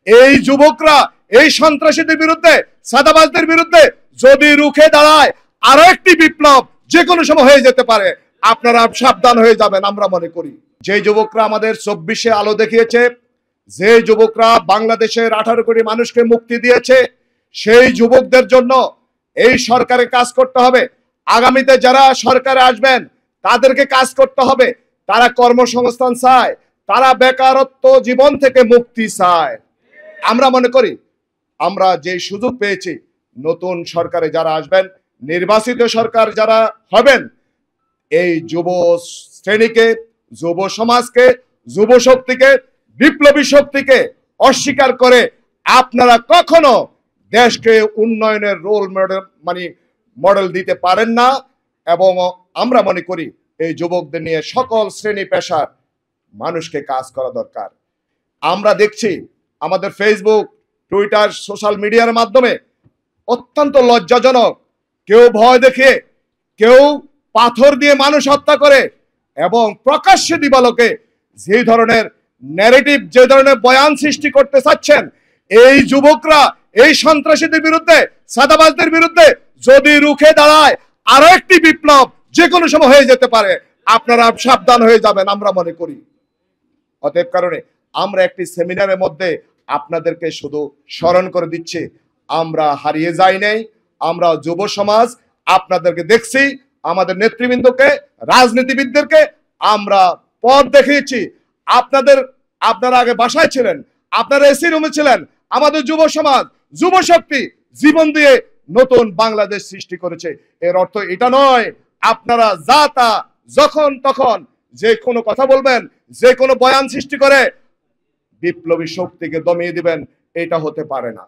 এই যুবকরা এই সন্ত্রাসীদের বিরুদ্ধে, সাদাবাজদের বিরুদ্ধে যদি রুখে দাঁড়ায়, আরো একটি বিপ্লব যে কোনো সময় হয়ে যেতে পারে। আপনারা সাবধান হয়ে যাবেন। আমরা মনে করি যে যুবকরা আমাদের 24-এ আলো দেখিয়েছে, যে যুবকরা বাংলাদেশের 18 কোটি মানুষকে মুক্তি দিয়েছে, সেই যুবকদের জন্য এই সরকারের কাজ করতে হবে। আগামীতে যারা সরকারে আসবেন তাদেরকে কাজ করতে হবে। তারা কর্মসংস্থান চায়, তারা বেকারত্ব জীবন থেকে মুক্তি চায়। আমরা মনে করি আমরা যে সুযোগ পেয়েছি, নতুন সরকারে যারা আসবেন, নির্বাচিত সরকার যারা হবেন, এই যুব শ্রেণীকে, যুব সমাজকে, যুব শক্তিকে, বিপ্লবী শক্তিকে অস্বীকার করে আপনারা কখনো দেশকে উন্নয়নের রোল মডেল দিতে পারেন না। এবং আমরা মনে করি এই যুবকদের নিয়ে সকল শ্রেণী পেশার মানুষকে কাজ করা দরকার। আমরা দেখছি আমাদের ফেসবুক, টুইটার, সোশ্যাল মিডিয়ার মাধ্যমে অত্যন্ত লজ্জাজনক, কেউ ভয় দেখে, কেউ পাথর দিয়ে মানুষ হত্যা করে, এবং প্রকাশ্যে দিবালোকে যে ধরনের ন্যারেটিভ, যে ধরনের বয়ান সৃষ্টি করতে চাচ্ছেন, এই যুবকরা এই সন্ত্রাসীদের বিরুদ্ধে, সাদাবাজদের বিরুদ্ধে যদি রুখে দাঁড়ায়, আরো একটি বিপ্লব যে কোনো সময় হয়ে যেতে পারে। আপনারা সাবধান হয়ে যাবেন। আমরা মনে করি অতএব কারণে আমরা একটি সেমিনারের মধ্যে আপনাদেরকে শুধু স্মরণ করে দিচ্ছি, আমরা হারিয়ে যাই নাই। আমরা যুব সমাজ আপনাদেরকে দেখছি, আমাদের নেতৃবৃন্দকে, রাজনীতিবিদদেরকে আমরা পথ দেখিয়েছি। আপনারা আগে বাসায় ছিলেন, আপনারা এসি রুমে ছিলেন। আমাদের যুব সমাজ, যুব শক্তি জীবন দিয়ে নতুন বাংলাদেশ সৃষ্টি করেছে। এর অর্থ এটা নয় আপনারা যা তা যখন তখন যে কোনো কথা বলবেন, যে কোনো বয়ান সৃষ্টি করে বিপ্লবী শক্তিকে দমিয়ে দিবেন। এটা হতে পারে না।